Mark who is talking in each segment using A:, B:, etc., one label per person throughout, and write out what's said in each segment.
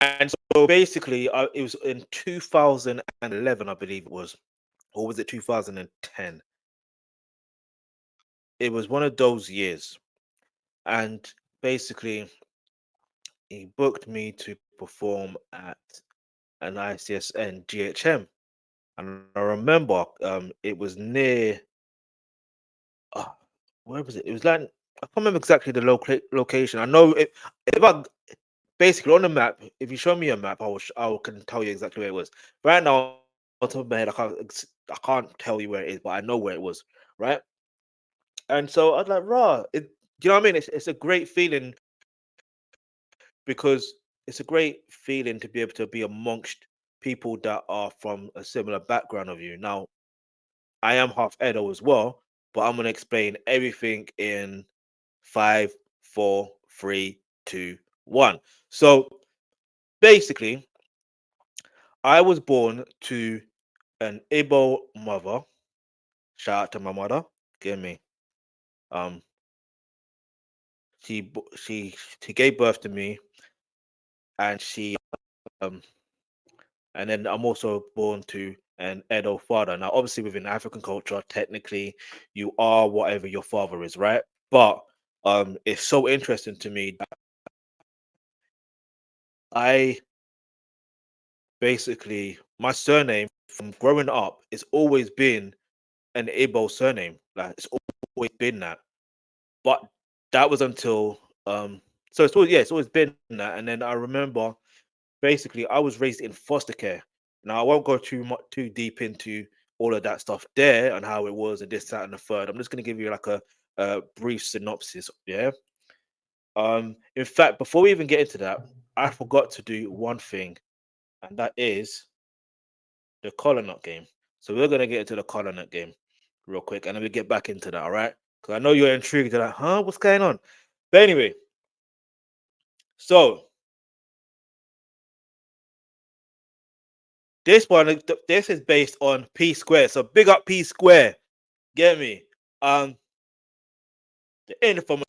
A: And so basically, it was in 2011, I believe it was, or was it 2010? It was one of those years, and basically, he booked me to perform at an ICSN GHM, and I remember, it was near, uh, where was it? It was like, I can't remember exactly the location. I know it. If I basically on the map, if you show me a map, I can tell you exactly where it was. Right now, on top of my head, I can't tell you where it is, but I know where it was. Right, and so I was like, "Raw, you know what I mean? It's a great feeling because it's a great feeling to be able to be amongst people that are from a similar background of you. Now, I am half Edo as well, but I'm gonna explain everything in five, four, three, two, one. So basically, I was born to an Igbo mother. Shout out to my mother. Give me. Um, she gave birth to me, and um, and then I'm also born to an Edo father. Now, obviously, within African culture, technically, you are whatever your father is, right? But it's so interesting to me that I basically my surname from growing up it's always been an Igbo surname. Like it's always been that. But that was until so it's always been that. And then I remember basically I was raised in foster care. Now I won't go too deep into all of that stuff there and how it was and this, that, and the third. I'm just gonna give you like a brief synopsis. Yeah. In fact, before we even get into that, I forgot to do one thing, and that is the collar nut game. So we're gonna get into the collar nut game real quick, and then we get back into that. All right? Because I know you're intrigued. You're like, huh? What's going on? But anyway, so this is based on P Square. So big up P Square. Get me? Um, the informal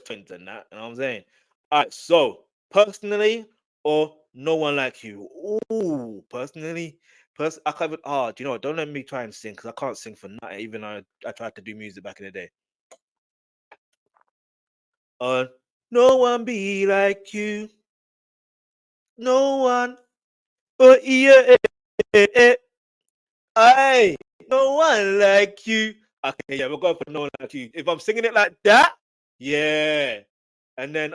A: twins and that. You know what I'm saying? All right. So personally, or no one like you. Ooh, personally, I can't even. Oh, do you know what? Don't let me try and sing because I can't sing for nothing. Even though I tried to do music back in the day. Uh, no one be like you. No one. Oh yeah, I. No one like you. Okay, yeah, we're going for no one like you. If I'm singing it like that, yeah. And then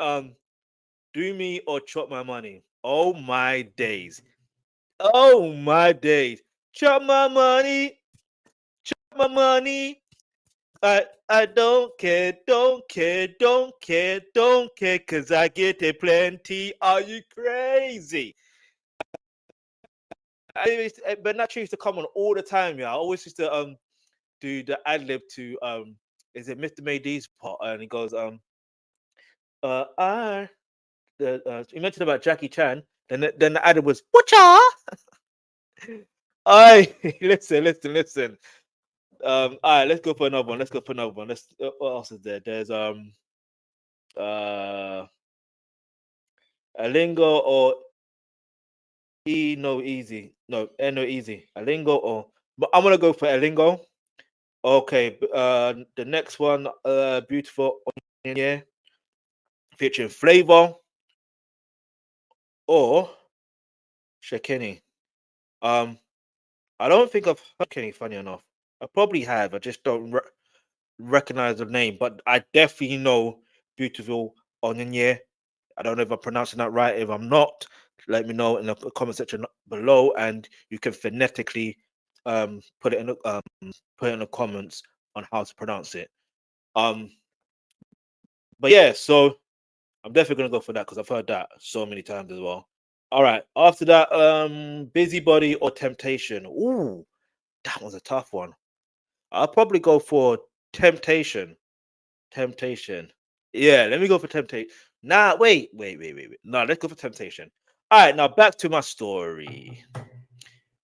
A: do me or chop my money. Oh my days. Oh my days. Chop my money. Chop my money. I don't care, don't care, don't care, don't care, cause I get it plenty. Are you crazy? But that used to come on all the time, yeah. I always used to do the ad lib to is it Mr. Maydee's part, and he goes I you mentioned about Jackie Chan, then the ad lib was whatcha? I listen. All right, let's go for another one. Let's go for another one. Let's what else is there? There's uh a lingo or E no easy. No, no easy. A lingo or but I'm gonna go for a lingo. Okay, the next one, beautiful onion, yeah, featuring flavor or shekini. Um, I don't think I've heard shekini. Funny enough, I probably have. I just don't recognize the name, but I definitely know beautiful onion, yeah. I don't know if I'm pronouncing that right. If I'm not, let me know in the comment section below, and you can phonetically put it in put it in the comments on how to pronounce it. Um, but yeah, so I'm definitely gonna go for that because I've heard that so many times as well. All right, after that, busybody or temptation. Ooh, that was a tough one. I'll probably go for temptation. Temptation. Yeah, let me go for temptation. Nah, wait. No, let's go for temptation. All right, now back to my story.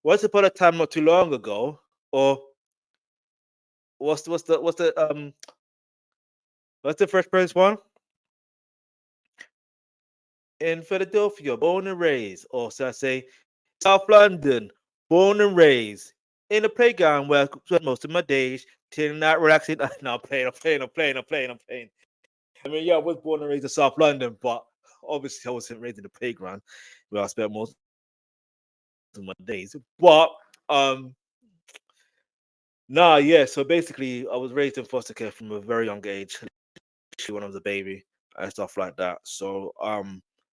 A: Once upon a time, not too long ago, or what's the first person one? in Philadelphia, born and raised. Or so I say, South London, born and raised. In the playground where I spent most of my days, till not relaxing. No, I'm playing. I mean, yeah, I was born and raised in South London, but obviously I wasn't raised in the playground where I spent most of my days. But nah, yeah. So basically, I was raised in foster care from a very young age, when I was a baby and stuff like that. So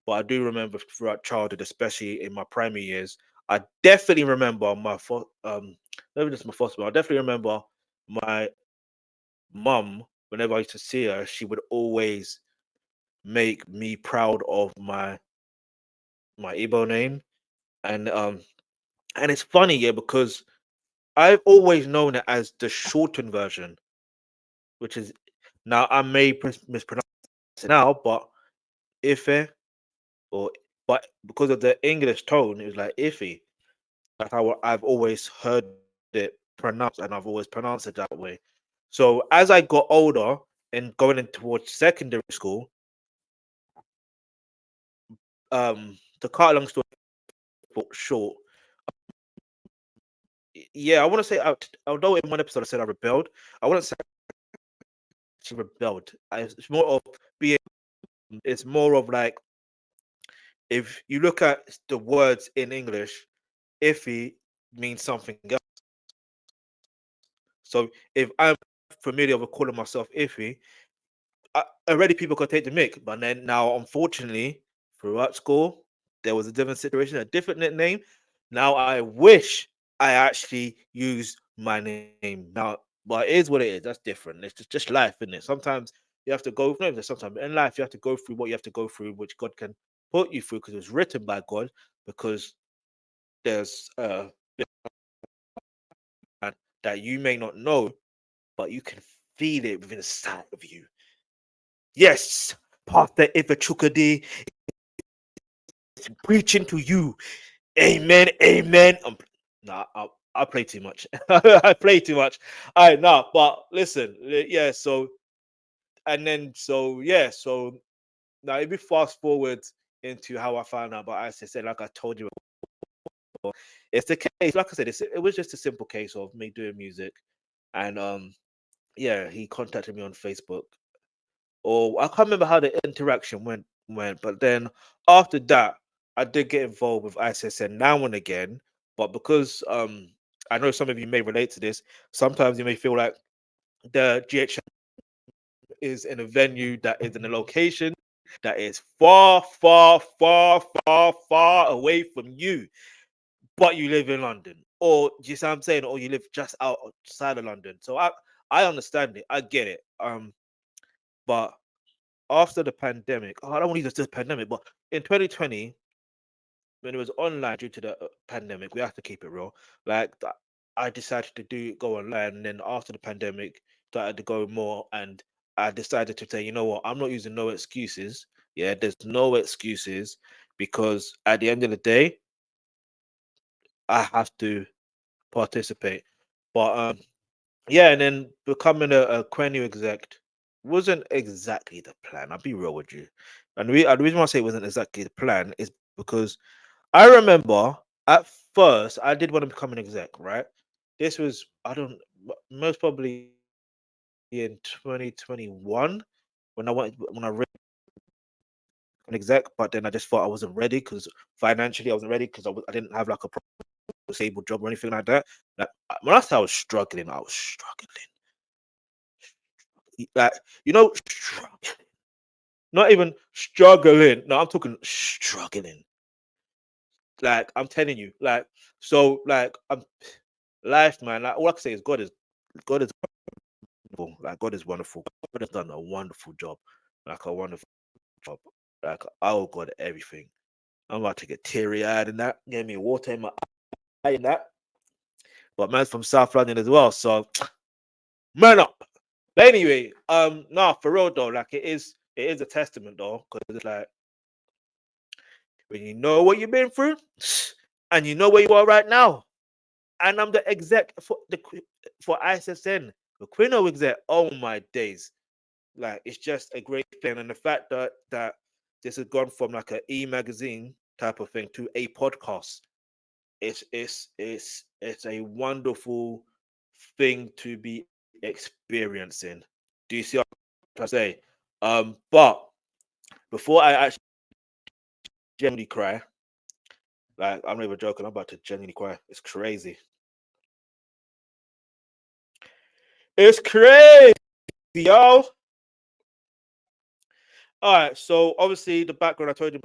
A: but I do remember throughout childhood, especially in my primary years, I definitely remember maybe just my foster mom. I definitely remember my mum. Whenever I used to see her, she would always make me proud of my Igbo name, and it's funny, yeah, because I've always known it as the shortened version, which is now I may mispronounce it now, but Ife or but because of the English tone, it was like iffy. That's how I've always heard it pronounced, and I've always pronounced it that way. So as I got older and going in towards secondary school, to cut a long story short, yeah, I want to say, although in one episode I said I rebelled, I wouldn't say she rebelled. It's more of being. It's more of like, if you look at the words in English, iffy means something else. So if I'm familiar with calling myself iffy, already people could take the mic. But then now, unfortunately, throughout school, there was a different situation, a different nickname. Now I wish I actually used my name. Now, but it is what it is. That's different. It's just life, isn't it? Sometimes you have to go. No, there's sometimes in life you have to go through what you have to go through, which God can put you through because it was written by God. Because there's that you may not know, but you can feel it within inside of you. Yes, Pastor Ifechukwude is preaching to you. Amen, amen. Nah, I play too much. I play too much. All right, nah, but listen, yeah. So so now if we fast forward into how I found out about ICSN, like I told you, it's the case. Like I said, it was just a simple case of me doing music, and yeah, he contacted me on Facebook, or I can't remember how the interaction went, but then after that, I did get involved with ICSN now and again. But because I know some of you may relate to this, sometimes you may feel like the GHM is in a venue that is in a location that is far, far, far, far, far away from you, but you live in London, or you see what I'm saying, or you live just outside of London. So I understand it, I get it. But after the pandemic, I don't want to use the pandemic, but in 2020, when it was online due to the pandemic, we have to keep it real. Like I decided to go online, and then after the pandemic, started to go more, and I decided to say, you know what, I'm not using no excuses. Yeah, there's no excuses because at the end of the day, I have to participate. But yeah, and then becoming a Kwenu exec wasn't exactly the plan. I'll be real with you. And the reason why I say it wasn't exactly the plan is because I remember at first I did want to become an exec, right? This was, I don't, most probably in 2021 when when I read an exec, but then I just thought I wasn't ready because financially I wasn't ready because I didn't have like a stable job or anything like that. Like when I say I was struggling. Like, struggling. Not even struggling. No, I'm talking struggling. Like I'm telling you, like so, like I'm life, man. Like all I can say is God is wonderful. Like God is wonderful. God has done a wonderful job, like a wonderful job. Like I owe God everything. I'm about to get teary eyed and that. Get me water in my eye and that. But man's from South London as well, so man up. But anyway, nah, for real though, like it is a testament though, because it's like when you know what you've been through, and you know where you are right now, and I'm the exec for ICSN, the Kwenu exec. Oh my days, like it's just a great thing, and the fact that this has gone from like an e-magazine type of thing to a podcast. It's a wonderful thing to be experiencing. Do you see what I'm trying to say? But before I actually genuinely cry, like I'm not even joking, I'm about to genuinely cry. It's crazy. It's crazy, yo. All right, so obviously the background I told you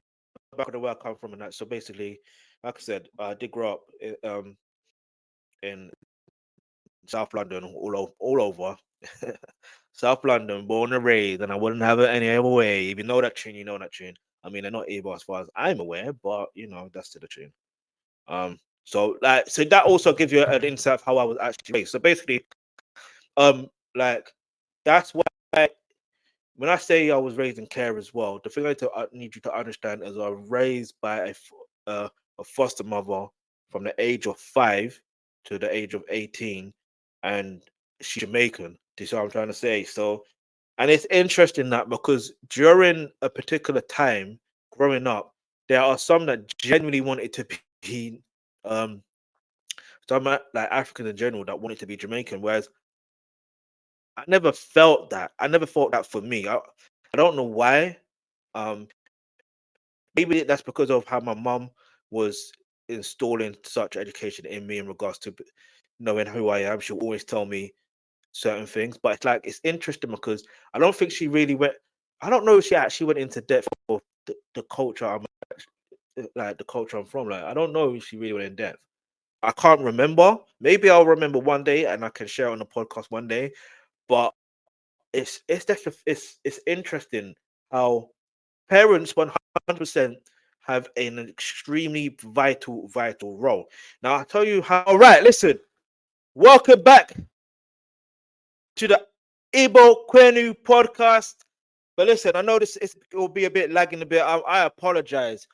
A: about where I come from and that. So basically, like I said, I did grow up in South London, all over. South London, born and raised, and I wouldn't have it any other way. If you know that tune, you know that tune. I mean, they're not able as far as I'm aware, but you know, that's to the tune. So that also gives you an insight of how I was actually raised. So basically, like that's why when I say I was raised in care as well, the thing I need you to understand is I was raised by a foster mother from the age of 5 to the age of 18, and she's Jamaican. Do you see what I'm trying to say? So, and it's interesting that because during a particular time growing up, there are some that genuinely wanted to be, um, some like African in general that wanted to be Jamaican, whereas I never felt that. I never felt that for me. I don't know why. Um, Maybe that's because of how my mum was installing such education in me in regards to knowing who I am. She'll always tell me certain things, but it's like it's interesting because I don't think she really went. I don't know if she actually went into depth of the culture like the culture I'm from. Like I don't know if she really went in depth. I can't remember. Maybe I'll remember one day and I can share on the podcast one day. But it's interesting how parents 100% have an extremely vital role. Now I'll tell you how. All right, listen. Welcome back to the Igbo Kwenu Podcast. But listen, I know it will be a bit lagging a bit. I apologize.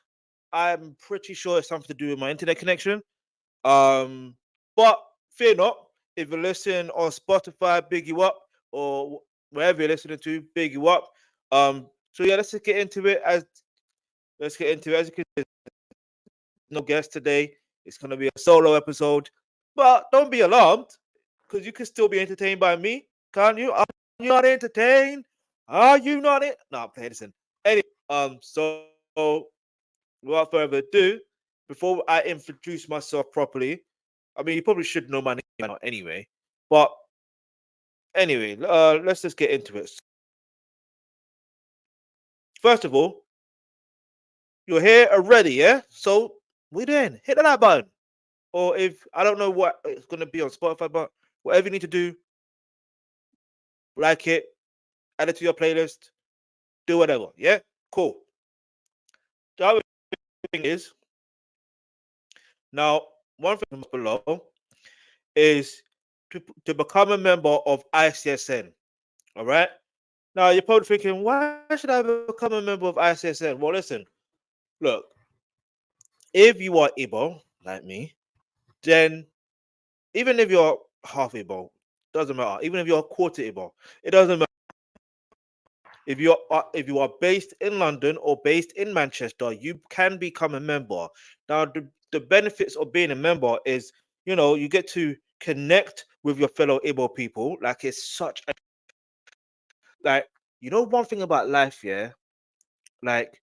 A: I'm pretty sure it's something to do with my internet connection. Um, but fear not. If you're listening on Spotify, big you up, or wherever you're listening to, big you up. So yeah, let's just get into it. As you can see, no guest today. It's gonna be a solo episode, but don't be alarmed because you can still be entertained by me, can't you? Are you not entertained? Are you not it? No, I'm playing this in. Anyway, so without further ado, before I introduce myself properly, I mean you probably should know my name by now anyway. But anyway, let's just get into it. First of all, you're here already, yeah? So we then hit the like button. Or if I don't know what it's gonna be on Spotify, but whatever you need to do, like it, add it to your playlist, do whatever. Yeah, cool. The other thing is now one thing below is to become a member of ICSN. All right. Now you're probably thinking, why should I become a member of ICSN? Well, listen, look, if you are Igbo like me, then even if you're half Igbo, doesn't matter. Even if you're a quarter Igbo, it doesn't matter. If you are based in London or based in Manchester, you can become a member. Now, the benefits of being a member is, you get to connect with your fellow Igbo people. Like it's such a like one thing about life, yeah. Like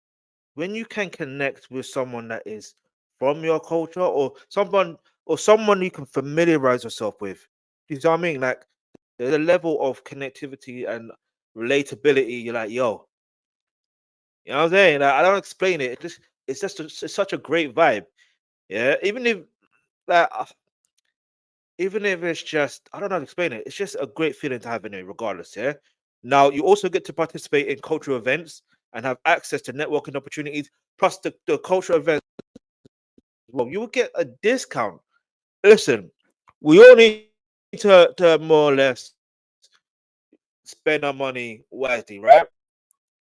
A: when you can connect with someone that is from your culture or someone you can familiarize yourself with. You know what I mean? Like there's a level of connectivity and relatability. You're like, yo, you know what I'm saying? Like, I don't explain it. It's such a great vibe. Yeah. Like uh, even if it's just I don't know how to explain it. It's just a great feeling to have in it, regardless. Yeah. Now you also get to participate in cultural events and have access to networking opportunities. Plus the cultural events, well, you will get a discount. Listen, we all need to more or less spend our money wisely, right?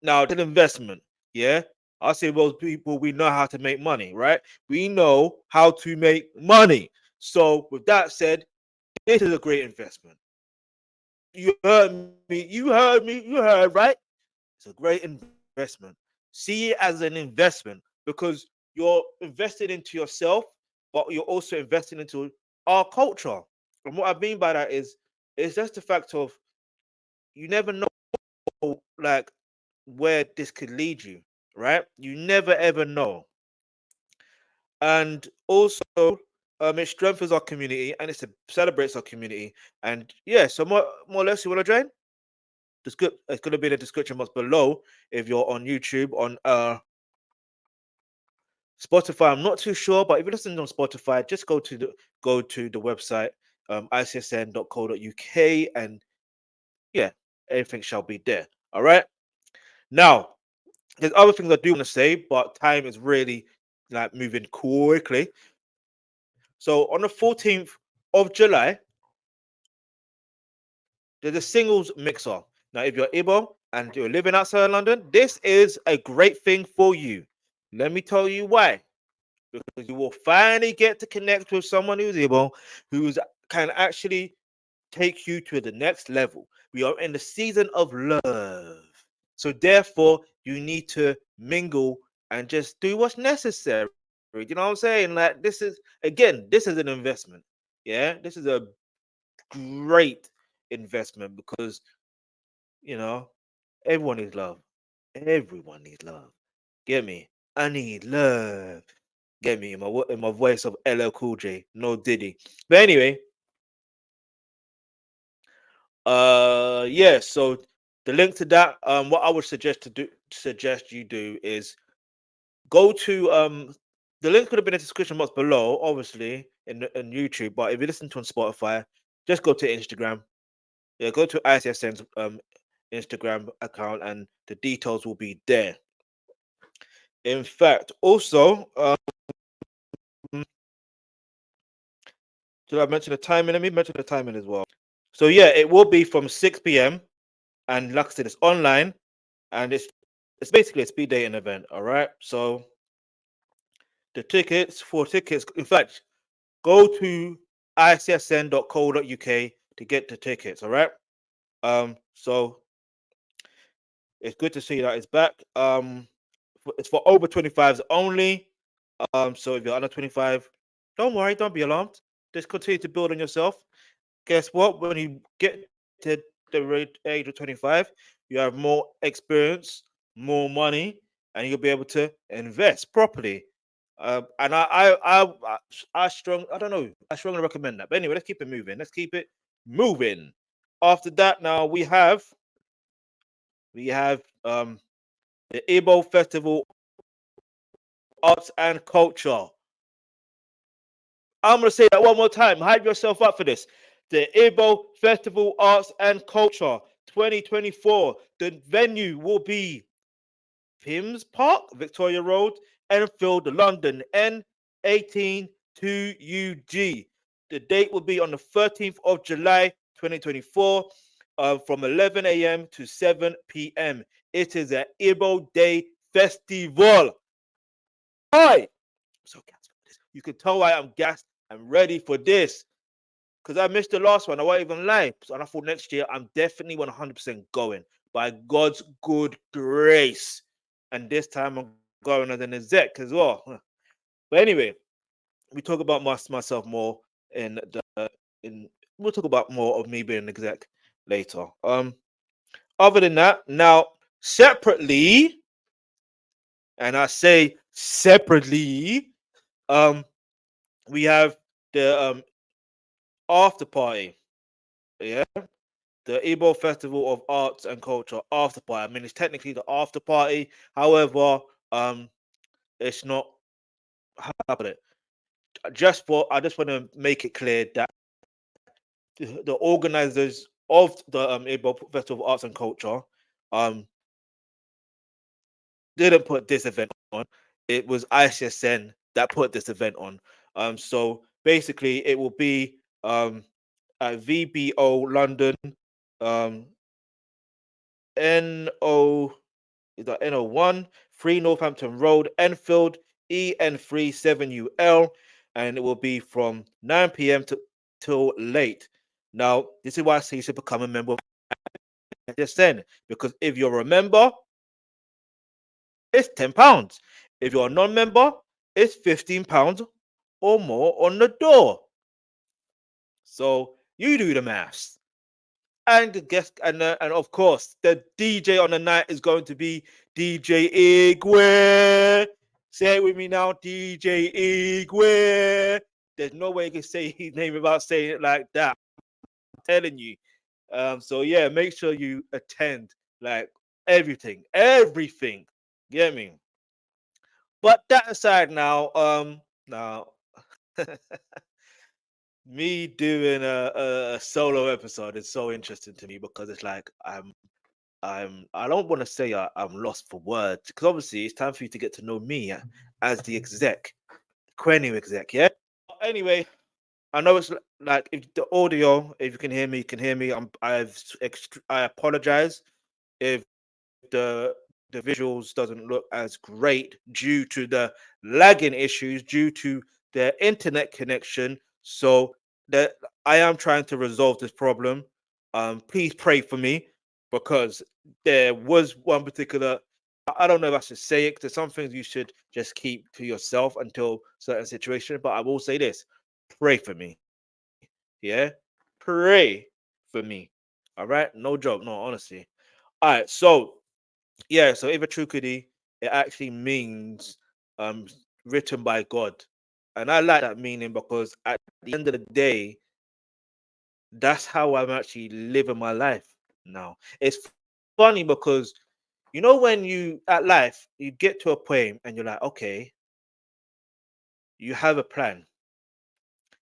A: Now, it's an investment. Yeah. I say those people, we know how to make money, right? We know how to make money. So, with that said, this is a great investment. You heard me. You heard me. You heard, right? It's a great investment. See it as an investment because you're investing into yourself, but you're also investing into our culture. And what I mean by that is, it's just the fact of you never know like where this could lead you, right? You never ever know. And also, it strengthens our community and it celebrates our community. And yeah, so more or less, you want to join? It's going to be in the description box below if you're on YouTube, on Spotify. I'm not too sure, but if you're listening on Spotify, just go to the website, icsn.co.uk, and yeah, everything shall be there. All right. Now, there's other things I do want to say, but time is really like moving quickly. So on the 14th of July, there's a singles mixer. Now, if you're Igbo and you're living outside of London, this is a great thing for you. Let me tell you why. Because you will finally get to connect with someone who's Igbo, who's can actually take you to the next level. We are in the season of love. So therefore, you need to mingle and just do what's necessary. You know what I'm saying? Like this is an investment. Yeah, this is a great investment because you know everyone needs love. Everyone needs love. Get me? I need love. Get me in my voice of LL Cool J, no Diddy. But anyway, yeah. So the link to that, what I would suggest you do is go to the link could have been in the description box below, obviously in YouTube. But if you listen to on Spotify, just go to Instagram. Yeah, go to ICSN's Instagram account, and the details will be there. In fact, also, did I mention the timing? Let me mention the timing as well. So yeah, it will be from 6 p.m. and like I said, it's online, and it's basically a speed dating event. All right, so the tickets, in fact, go to icsn.co.uk to get the tickets. All right, so it's good to see that it's back. It's for over 25s only. So if you're under 25, don't worry, don't be alarmed. Just continue to build on yourself. Guess what? When you get to the age of 25, you have more experience, more money, and you'll be able to invest properly. And I don't know, I strongly recommend that. But anyway, let's keep it moving. Let's keep it moving. After that, now we have the Igbo Festival Arts and Culture. I'm gonna say that one more time. Hype yourself up for this. The Igbo Festival Arts and Culture 2024. The venue will be Pims Park, Victoria Road, Enfield, London, N18 2UG. The date will be on the 13th of July 2024 from 11 a.m. to 7 p.m. It is an Igbo Day Festival. Hi! So gassed for this. You can tell why I'm gassed. I'm ready for this because I missed the last one. I won't even lie. So I thought next year I'm definitely 100% going by God's good grace. And this time I'm going as an exec as well. But anyway, we talk about myself more in the in. We'll talk about more of me being an exec later. Other than that, now separately, and I say separately, we have the after party. Yeah, the Igbo Festival of Arts and Culture after party. I mean, it's technically the after party. However, it's not. How about it? I just want to make it clear that the organizers of the Igbo Festival of Arts and Culture um didn't put this event on. It was ICSN that put this event on. So basically, it will be at VBO London, um, NO is that NO1, 3 Northampton Road, Enfield, EN37UL, and it will be from 9 p.m. to till late. Now, this is why I say you should become a member of ICSN, because if you're a member, it's £10. If you're a non-member, it's £15 or more on the door. So you do the maths. And the guest, and of course, the DJ on the night is going to be DJ Igwe. Say it with me now, DJ Igwe. There's no way you can say his name without saying it like that. I'm telling you. So yeah, make sure you attend like everything. Get me? But that aside now, now me doing a solo episode is so interesting to me because it's like I don't want to say I'm lost for words because obviously it's time for you to get to know me as the exec, Kwenu exec, yeah. Anyway, I know it's like if the audio, if you can hear me, you can hear me. I apologize if the visuals doesn't look as great due to the lagging issues due to the internet connection. So that I am trying to resolve this problem. Please pray for me because there was one particular. I don't know if I should say it because some things you should just keep to yourself until certain situation. But I will say this: pray for me. Yeah, pray for me. All right, no joke, no, honestly. All right, so yeah, so Ifechukwude, it actually means um written by God. And I like that meaning because at the end of the day, that's how I'm actually living my life now. It's funny because you know when you at life you get to a point and you're like, okay, you have a plan,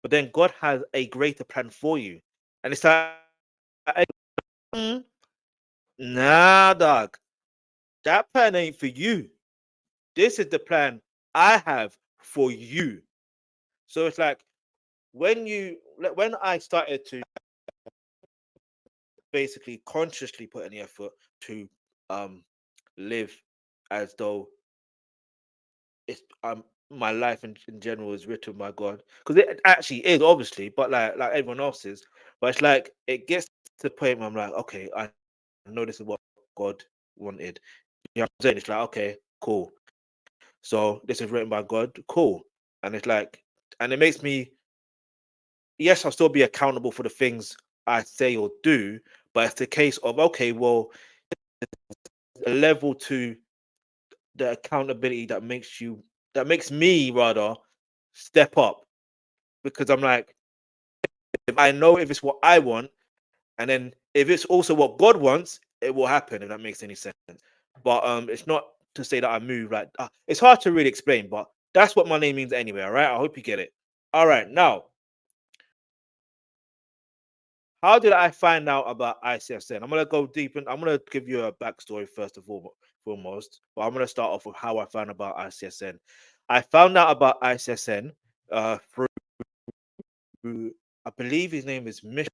A: but then God has a greater plan for you. And it's like, "Mm, nah, dog, that plan ain't for you. This is the plan I have for you." So it's like when I started to basically consciously put any effort to um live as though it's my life in general is written by God because it actually is obviously, but like everyone else's. But it's like it gets to the point where I'm like, okay, I know this is what God wanted. You know what I'm saying? It's like, okay, cool. So this is written by God, cool. And it's like, and it makes me, yes, I'll still be accountable for the things I say or do, but it's the case of, okay, well, a level to the accountability that makes me rather step up because I'm like, if I know if it's what I want, and then if it's also what God wants, it will happen. If that makes any sense. But it's not to say that I move like it's hard to really explain, but that's what my name means anyway. All right, I hope you get it. All right, now how did I find out about ICSN? I'm gonna go deep in. I'm gonna give you a backstory first of all, foremost. But I'm gonna start off with how I found about ICSN. I found out about ICSN through I believe his name is Mish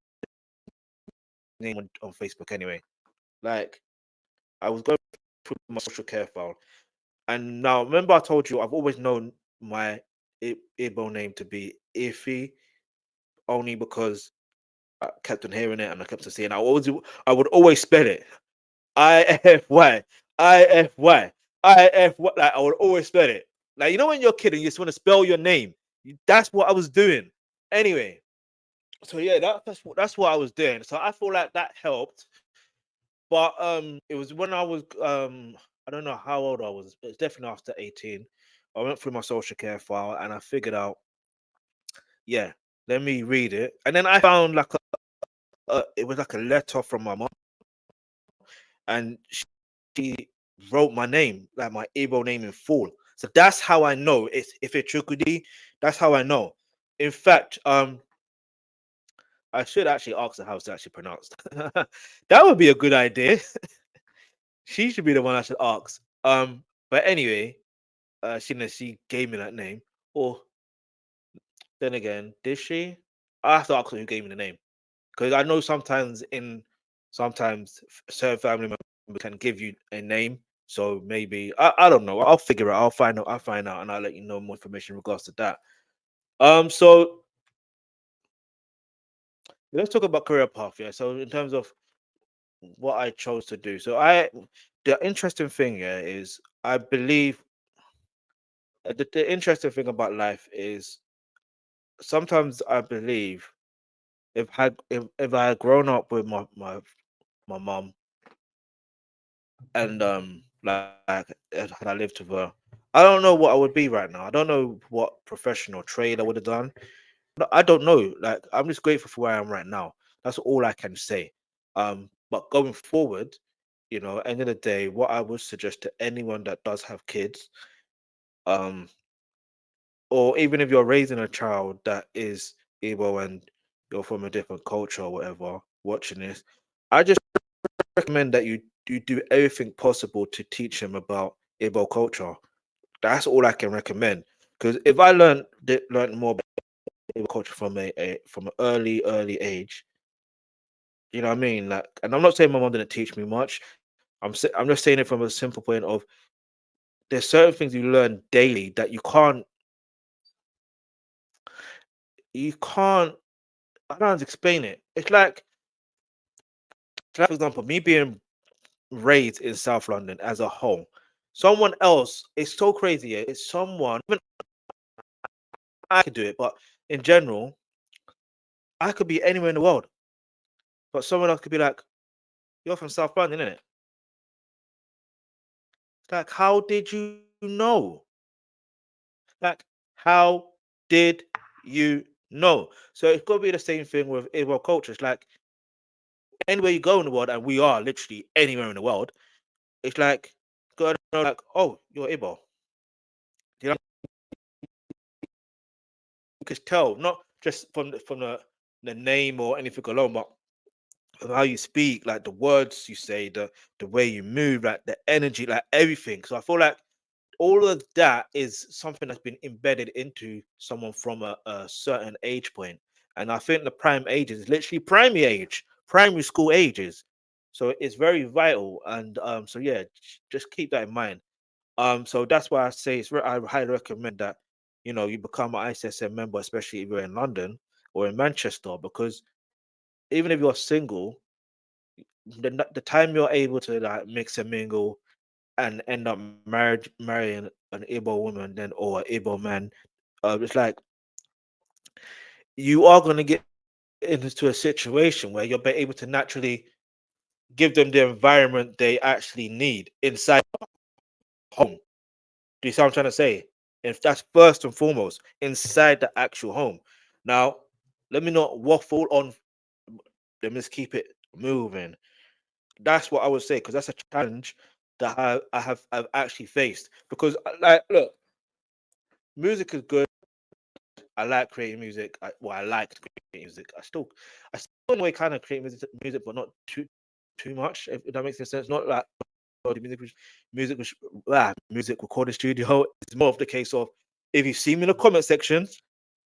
A: name on Facebook anyway. Like I was going through my social care file, and now remember I told you I've always known my Igbo name to be Iffy only because I kept on hearing it and I kept on seeing. I would always spell it IFY, IFY, IFY. Like I would always spell it. Like you know when you're a kid and you just want to spell your name. That's what I was doing. Anyway, so yeah, that's what I was doing. So I feel like that helped. But it was when I was I don't know how old I was. It's definitely after 18. I went through my social care file and I figured out, yeah, let me read it. And then I found like it was like a letter from my mom, and she wrote my name, like my Igbo name in full. So that's how I know it's Ifechukwude. That's how I know. In fact, I should actually ask her how it's actually pronounced. That would be a good idea. She should be the one I should ask. But anyway, she gave me that name. Or then again, did she? I have to ask her who gave me the name because I know sometimes certain family members can give you a name. So maybe I don't know. I'll figure it out. I'll find out. I'll find out, and I'll let you know more information in regards to that. So let's talk about career path. Yeah. So in terms of what I chose to do, the interesting thing here is I believe the interesting thing about life is sometimes I believe if I had grown up with my mom and had I lived with her, I don't know what I would be right now. I don't know what professional trade I would have done. No, I don't know. Like I'm just grateful for where I am right now. That's all I can say. But going forward, end of the day, what I would suggest to anyone that does have kids, um, or even if you're raising a child that is Igbo and you're from a different culture or whatever, watching this, I just recommend that you do everything possible to teach him about Igbo culture. That's all I can recommend. Because if I learned more about Igbo culture from from an early age, you know what I mean? Like, and I'm not saying my mom didn't teach me much. I'm just saying it from a simple point of there's certain things you learn daily that you can't I don't know how to explain it. It's like, for example, me being raised in South London as a whole. Someone else, it's so crazy. Yeah, it's someone, even I could do it, but in general, I could be anywhere in the world. But someone else could be like, "You're from South London, innit?" It's like, how did you know? Like, how did you know? So it's got to be the same thing with Igbo culture. It's like anywhere you go in the world, and we are literally anywhere in the world. It's like, got to know, like, oh, you're Igbo. You know, you could tell, not just from the name or anything alone, but from how you speak, like the words you say, the way you move, like the energy, like everything. So I feel like all of that is something that's been embedded into someone from a certain age point. And I think the prime age is literally primary age, primary school ages. So it's very vital. And so yeah, just keep that in mind. So that's why I say I highly recommend that you become an ICSN member, especially if you're in London or in Manchester, because even if you're single, the time you're able to like mix and mingle and end up marrying an Igbo woman then or an Igbo man, it's like you are going to get into a situation where you'll be able to naturally give them the environment they actually need inside home. Do you see what I'm trying to say? If that's first and foremost inside the actual home. Now, let me not waffle on. Let me just keep it moving. That's what I would say because that's a challenge that I've actually faced. Because like, look, music is good. I like creating music. I liked creating music. I still in a way kind of create music, but not too much. If that makes any sense. Not like the music recording studio. It's more of the case of if you see me in the comment sections,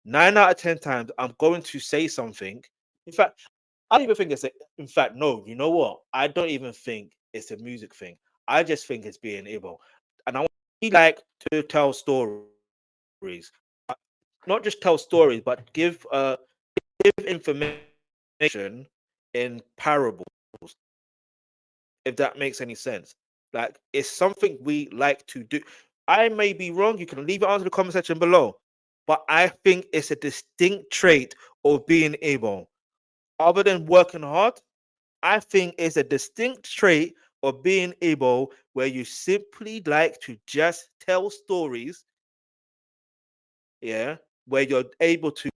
A: 9 out of 10 times I'm going to say something. In fact, I don't even think in fact, no, you know what? I don't even think it's a music thing. I just think it's being able. And we like to tell stories. Not just tell stories, but give information in parables, if that makes any sense. Like it's something we like to do. I may be wrong. You can leave it on the comment section below. But I think it's a distinct trait of being able, other than working hard, I think it's a distinct trait of being able where you simply like to just tell stories, yeah, where you're able to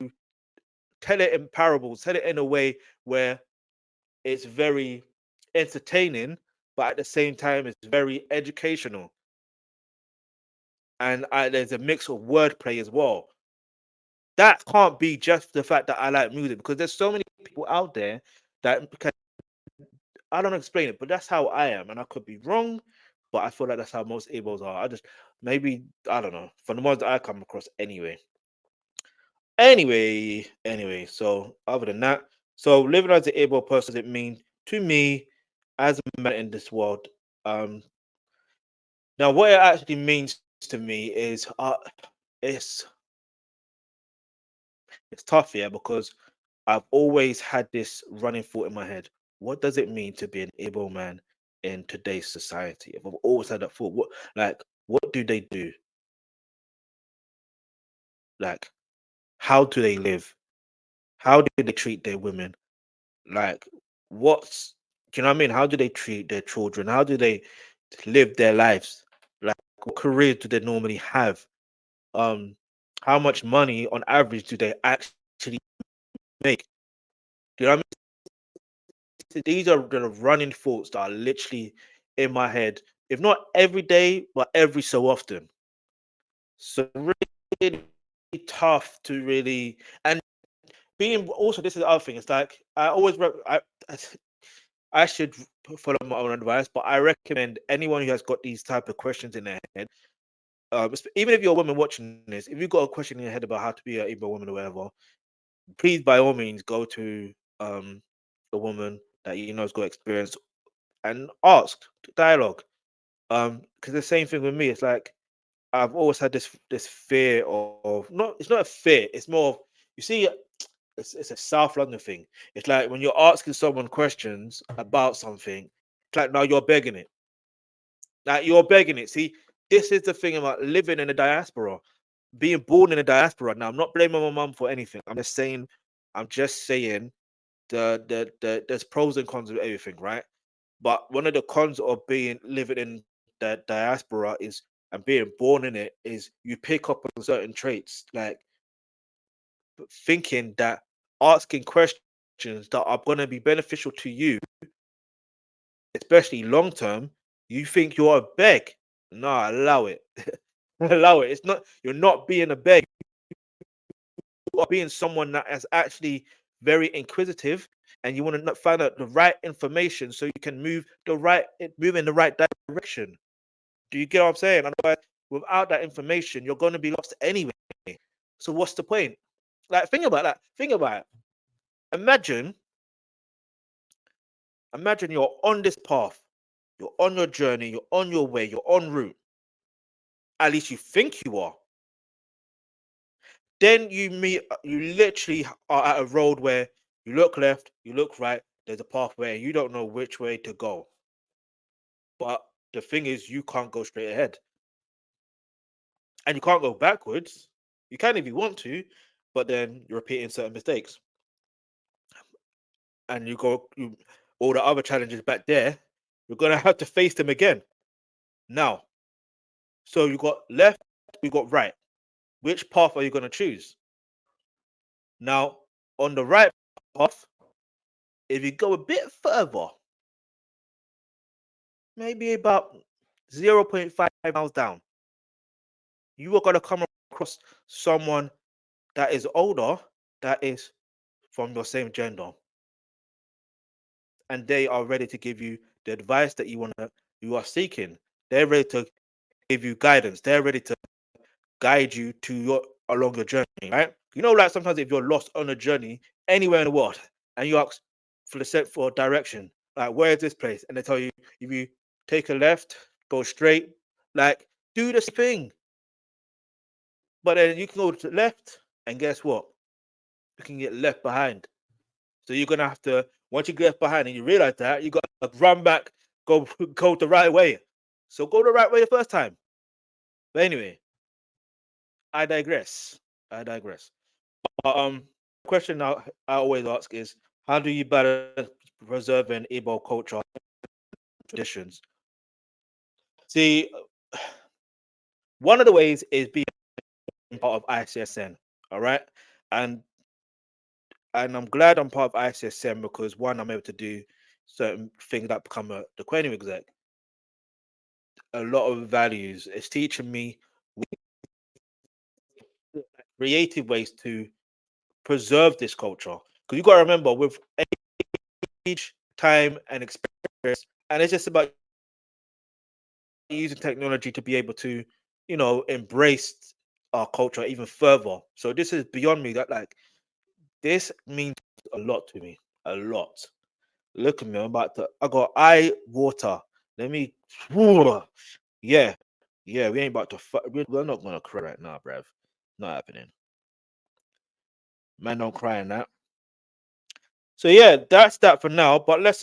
A: tell it in parables, tell it in a way where it's very entertaining, but at the same time, it's very educational. And there's a mix of wordplay as well. That can't be just the fact that I like music because there's so many people out there that can, I don't explain it, but that's how I am. And I could be wrong, but I feel like that's how most Igbos are. Maybe, I don't know, from the ones that I come across anyway. Anyway, so other than that, so living as an able person, it means to me as a man in this world. Um, Now what it actually means to me is it's it's tough, yeah, because I've always had this running thought in my head. What does it mean to be an able man in today's society? I've always had that thought. What do they do? Like, how do they live? How do they treat their women? Like, what's do you know what I mean? How do they treat their children? How do they live their lives? Like, what career do they normally have? Um, how much money on average do they actually make? Do you know what I mean? These are the running thoughts that are literally in my head, if not every day, but every so often. So really tough to really and being also this is the other thing. It's like I always I should follow my own advice, but I recommend anyone who has got these type of questions in their head, even if you're a woman watching this, if you've got a question in your head about how to be an Igbo woman or whatever, please by all means go to a woman that you know has got experience and ask dialogue. Because the same thing with me, it's like I've always had this fear of not it's not a fear, it's more of you see it's a South London thing. It's like when you're asking someone questions about something, it's like now you're begging it. Like you're begging it. See, this is the thing about living in a diaspora, being born in a diaspora. Now I'm not blaming my mum for anything. I'm just saying there's pros and cons of everything, right? But one of the cons of being living in the diaspora is and being born in it is you pick up on certain traits, like thinking that asking questions that are going to be beneficial to you, especially long term, you think you're a beg. No, allow it. Allow it. It's not, you're not being a beg. You are being someone that is actually very inquisitive and you want to find out the right information so you can move in the right direction. Do you get what I'm saying? Otherwise, without that information, you're going to be lost anyway. So what's the point? Like, think about that. Think about it. Imagine, imagine you're on this path, you're on your journey, you're on your way, you're en route. At least you think you are. Then you literally are at a road where you look left, you look right. There's a pathway, and you don't know which way to go. But the thing is, you can't go straight ahead, and you can't go backwards. You can if you want to, but then you're repeating certain mistakes, and all the other challenges back there. You're gonna have to face them again. Now, so you got left, you got right. Which path are you gonna choose? Now, on the right path, if you go a bit further, maybe about 0.5 miles down, you are gonna come across someone that is older, that is from your same gender, and they are ready to give you the advice that you are seeking. They're ready to give you guidance. They're ready to guide you to your along your journey, right? You know, like sometimes if you're lost on a journey anywhere in the world and you ask for the set for direction, like where is this place? And they tell you if you take a left, go straight, like do this thing. But then you can go to the left, and guess what? You can get left behind. So you're gonna have to once you get left behind and you realize that you gotta run back, go go the right way. So go the right way the first time. But anyway, I digress. I digress. Question I always ask is how do you balance preserving Igbo culture traditions? See, one of the ways is being part of ICSN. All right, and I'm glad I'm part of ICSN because one, I'm able to do certain things that become the Kwenu exec. A lot of values. It's teaching me creative ways to preserve this culture. Because you got to remember, with age, time, and experience, and it's just about using technology to be able to, embrace our culture even further. So this is beyond me. That like this means a lot to me. A lot. Look at me. I'm about to. I got eye water. Let me. Yeah, yeah. We ain't about to. We're not gonna cry right now, bruv. Not happening. Man, don't cry in that. So yeah, that's that for now. But let's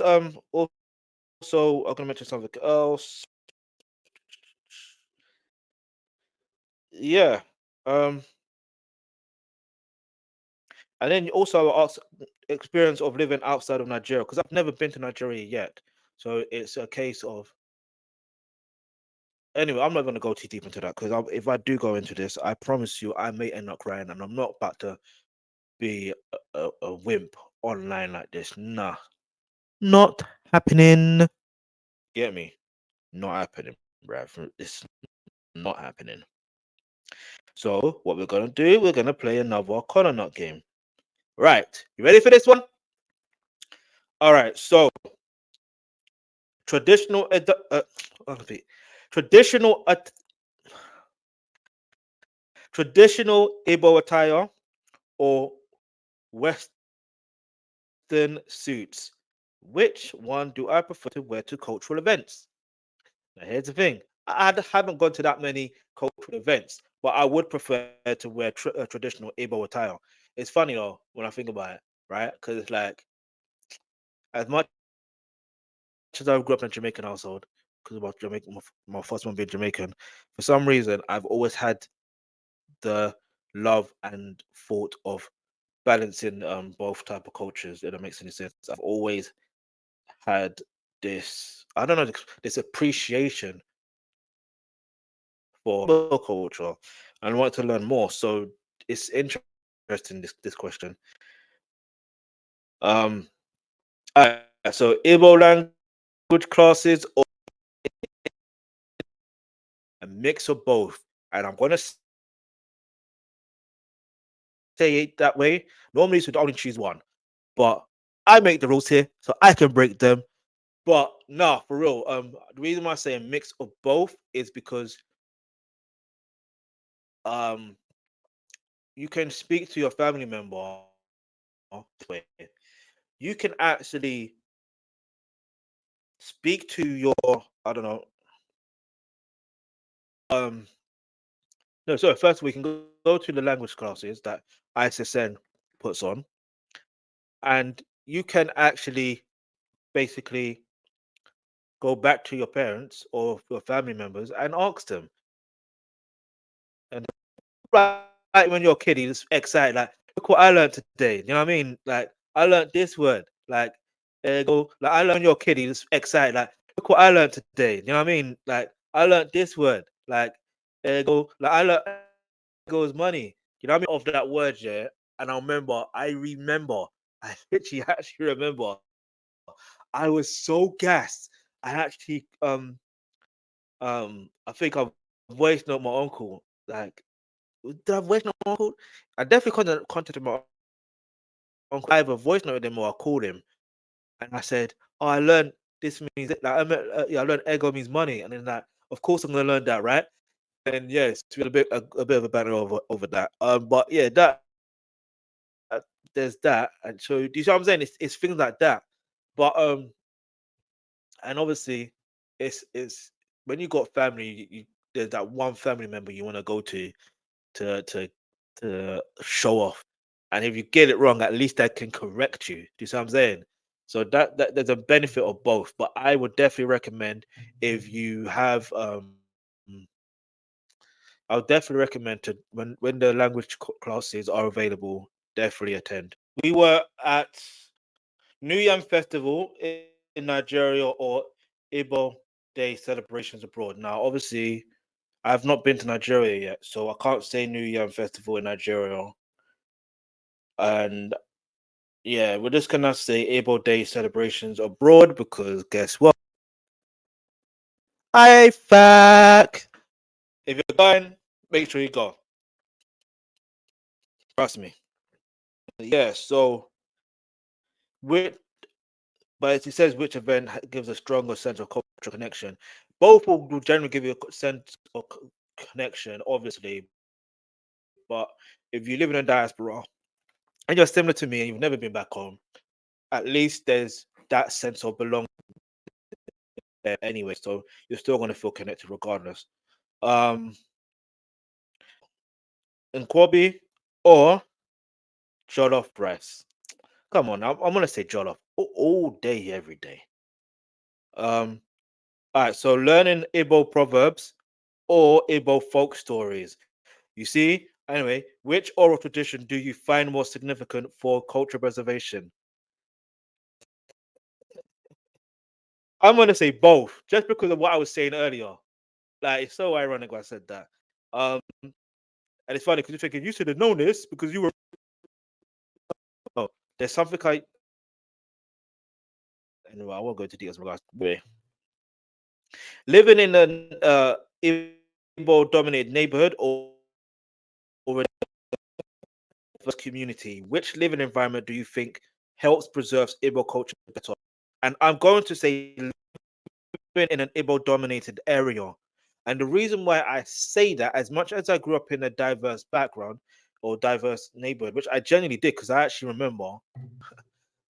A: also, I'm gonna mention something else. Yeah. Um, and then also I'll ask experience of living outside of Nigeria because I've never been to Nigeria yet. So it's a case of anyway. I'm not gonna go too deep into that because if I do go into this, I promise you I may end up crying, and I'm not about to be a wimp online like this. Nah, not happening. Get me? Not happening, bruv. It's not happening. So what we're gonna do? We're gonna play another corner nut game. Right, you ready for this one? All right. So traditional, traditional, traditional Igbo attire or Western suits. Which one do I prefer to wear to cultural events? Now, here's the thing: haven't gone to that many cultural events, but I would prefer to wear traditional Igbo attire. It's funny though when I think about it, right? Because it's like as much as I grew up in a Jamaican household, because of my first one being Jamaican, for some reason I've always had the love and thought of balancing both type of cultures. If that makes any sense. I've always had this I don't know this appreciation for Igbo culture and want to learn more. So it's interesting this question. Um, alright, so Igbo language classes or a mix of both, and I'm gonna say it that way. Normally, you would only choose one, but I make the rules here, so I can break them. But nah, for real. The reason why I say a mix of both is because um you can speak to your family member this way. You can actually speak to your I don't know. Um no, sorry, first we can go to the language classes that ICSN puts on, and you can actually basically go back to your parents or your family members and ask them. And right when you're a kid, you're just excited, like, look what I learned today. You know what I mean? Like, I learned this word. Like, like I learned you're a kid, you're just excited, like, look what I learned today. You know what I mean? Like, I learned this word. Like, like I learned ego is money. You know what I mean? Of that word, yeah. And I remember, I literally actually remember, I was so gassed. I actually I think I've voiced note my uncle. Like, did I voice note my uncle? I definitely contacted my uncle. I either voice noted him or I called him, and I said, "Oh, I learned this means it. Like, yeah, I learned ego means money." And then like, of course I'm gonna learn that, right? And then yes, we had a bit of a banner over that. But yeah, there's that. And so do you see what I'm saying? It's things like that. But and obviously, it's when you got family, there's that one family member you want to go to to show off. And if you get it wrong, at least they can correct you. Do you see what I'm saying? So that there's a benefit of both. But I would definitely recommend if you have I would definitely recommend to when the language classes are available, definitely attend. We were at New Yam Festival in Nigeria or Igbo Day celebrations abroad. Now, obviously, I've not been to Nigeria yet, so I can't say New Yam Festival in Nigeria. And yeah, we're just gonna say Igbo Day celebrations abroad because guess what? I fact. If you're going, make sure you go. Trust me. Yeah. So with but it says which event gives a stronger sense of cultural connection. Both will generally give you a sense of connection, obviously. But if you live in a diaspora and you're similar to me and you've never been back home, at least there's that sense of belonging there anyway. So you're still going to feel connected regardless. Um, Nkwobi or jollof rice. Come on, I'm gonna say jollof all day, every day. Um, all right, so learning Igbo proverbs or Igbo folk stories. You see, anyway, which oral tradition do you find more significant for cultural preservation? I'm gonna say both, just because of what I was saying earlier. Like it's so ironic when I said that. And it's funny because you're thinking you should have known this because you were. Oh, there's something I. Anyway, I won't go into details in regards. Anyway, living in an Igbo-dominated neighborhood or a diverse community, which living environment do you think helps preserve Igbo culture better? And I'm going to say living in an Igbo-dominated area. And the reason why I say that, as much as I grew up in a diverse background or diverse neighborhood, which I genuinely did, because I actually remember,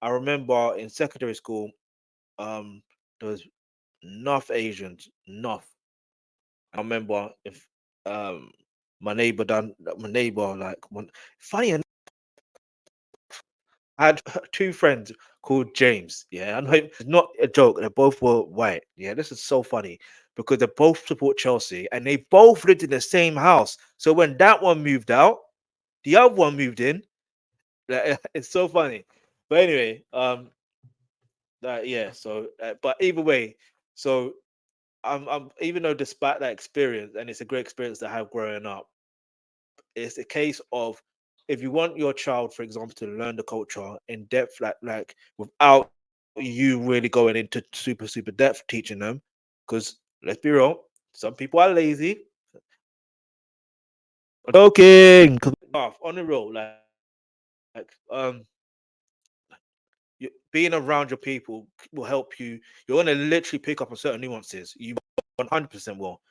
A: I remember in secondary school, there was enough Asians, enough. I remember if my neighbor like one funny enough, I had two friends called James. Yeah, I know it's not a joke. They both were white. Yeah, this is so funny because they both support Chelsea and they both lived in the same house. So when that one moved out, the other one moved in. Like, it's so funny. But anyway, yeah. So, but either way, so I'm even though despite that experience, and it's a great experience to have growing up, it's a case of if you want your child, for example, to learn the culture in depth, like without you really going into super depth teaching them, because let's be real, some people are lazy. Joking, 'cause on the road, being around your people will help you. You're gonna literally pick up on certain nuances. You 100% will.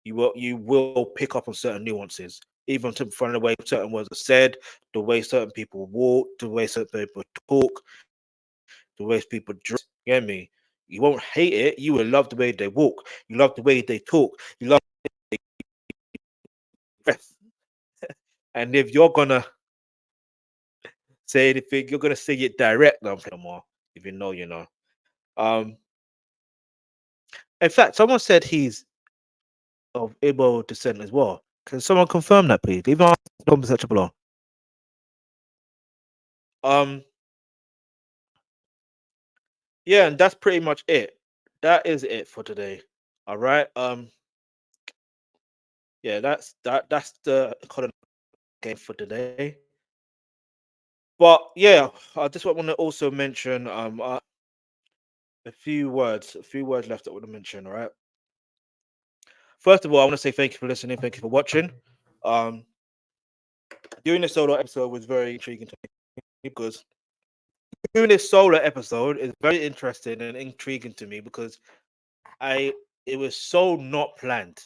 A: You will pick up on certain nuances, even from the way certain words are said, the way certain people walk, the way certain people talk, the way people dress. You get me? You won't hate it. You will love the way they walk. You love the way they talk. You love breath. And if you're gonna say anything, you're gonna say it direct no more. If you know, you know. Um. In fact, someone said he's of Igbo descent as well. Can someone confirm that, please? Leave on the comment section below. Um, yeah, and that's pretty much it. That is it for today. All right. Yeah, that's the economy game for today. But yeah, I just want to also mention a few words left that I want to mention. All right. First of all, I want to say thank you for listening. Thank you for watching. Um, doing this solo episode was very intriguing to me because doing this solo episode is very interesting and intriguing to me because I it was so not planned.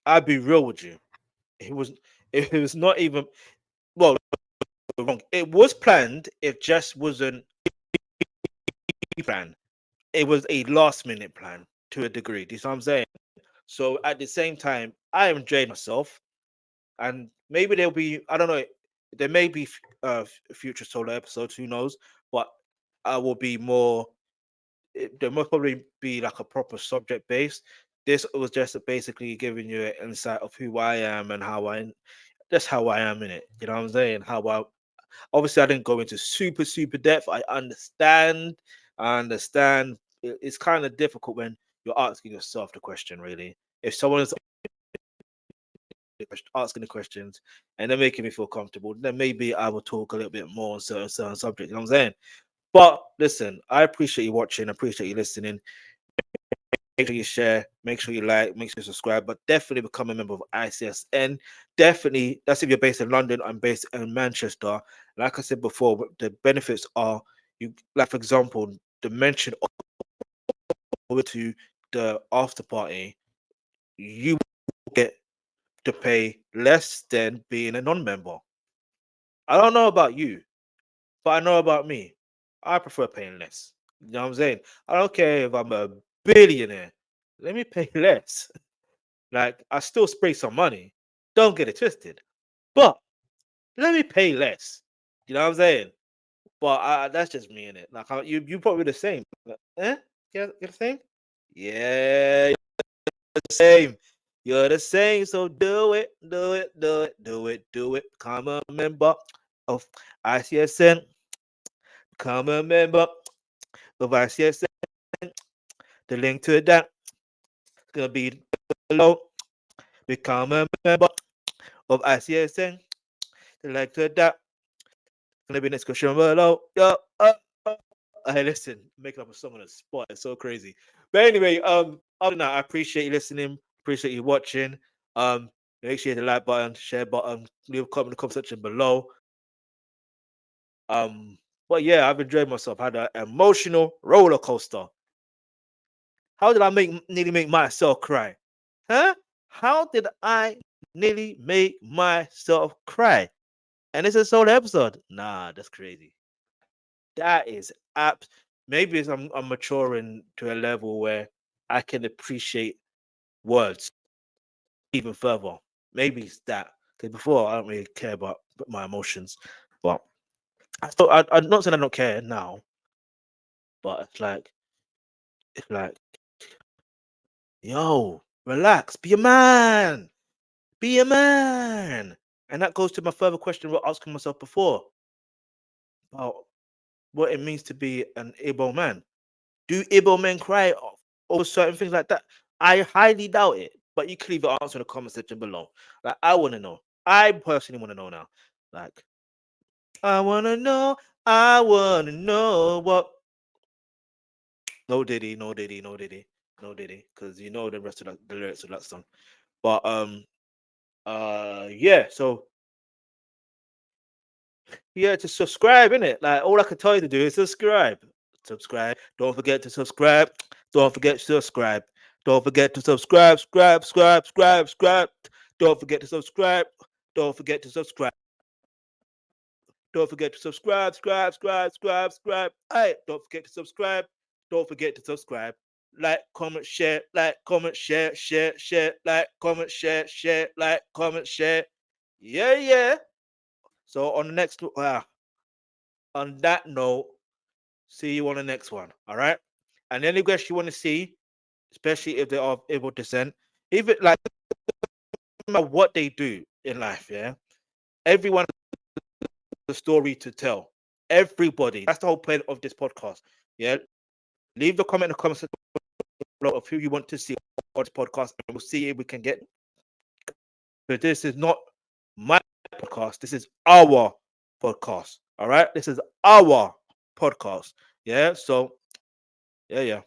A: I'd be real with you. It was it was not even well wrong. It was planned, it just wasn't planned. It was a last minute plan to a degree. Do you see what I'm saying? So at the same time, I enjoyed myself and maybe there'll be I don't know, there may be future solo episodes, who knows, but I will be more there must probably be like a proper subject base. This was just basically giving you an insight of who I am and how I that's how I am in it. You know what I'm saying? How I obviously I didn't go into super depth. I understand. It's kind of difficult when you're asking yourself the question. Really, if someone is asking the questions and they're making me feel comfortable, then maybe I will talk a little bit more on certain subjects. You know what I'm saying? But listen, I appreciate you watching. I appreciate you listening. Make sure you share, make sure you like, make sure you subscribe, but definitely become a member of ICSN. Definitely, that's if you're based in London. I'm based in Manchester. Like I said before, the benefits are you like, for example, the mention over to the after party, you will get to pay less than being a non-member. I don't know about you, but I know about me. I prefer paying less. You know what I'm saying? I don't care if I'm a billionaire. Let me pay less. Like, I still spray some money. Don't get it twisted. But let me pay less. You know what I'm saying? But that's just me in it. Like, you probably the same. Like, eh? Get the same? Yeah, you're the same. You're the same. So do it, do it, do it, do it, do it. Become a member of ICSN. Become a member of ICSN. The link to that is gonna be below. Become a member of ICSN. The link to that is gonna be in the description below. Yo, hey, listen, making up a song on the spot is so crazy. But anyway, other than that, I appreciate you listening, appreciate you watching. Make sure you hit the like button, share button, leave a comment in the comment section below. But yeah, I've enjoyed myself. I had an emotional roller coaster. How did I nearly make myself cry? Huh? How did I nearly make myself cry? And it's a solo episode. Nah, that's crazy. That is apt. Maybe it's I'm maturing to a level where I can appreciate words even further. Maybe it's that. Because before I don't really care about my emotions. But I'm not saying I don't care now, but it's like, yo, relax, be a man. Be a man. And that goes to my further question we're asking myself before about what it means to be an Igbo man. Do Igbo men cry over certain things like that? I highly doubt it. But you can leave your answer in the comment section below. Like, I want to know. I personally want to know now. Like, I want to know. I want to know what. No Diddy, no Diddy, no Diddy, no Diddy. Because you know the rest of the lyrics of that song. But, yeah. So, yeah, to subscribe, innit? Like, all I can tell you to do is subscribe. Subscribe. Don't forget to subscribe. Don't forget to subscribe. Don't forget to subscribe. Subscribe. Don't forget to subscribe. Don't forget to subscribe. Don't forget to subscribe. Hey, don't forget to subscribe. Don't forget to subscribe. Like, comment, share. Like, comment, share. Like, comment, share. Like, comment, share. Yeah. So on the next, on that note, see you on the next one. All right. And any guests you want to see, especially if they are of Igbo descent, even like no matter what they do in life, yeah, everyone has a story to tell. Everybody. That's the whole point of this podcast. Yeah. Leave the comment in the comments below of who you want to see on this podcast, and we'll see if we can get. But this is not my podcast. This is our podcast. All right. This is our podcast. Yeah. So, yeah.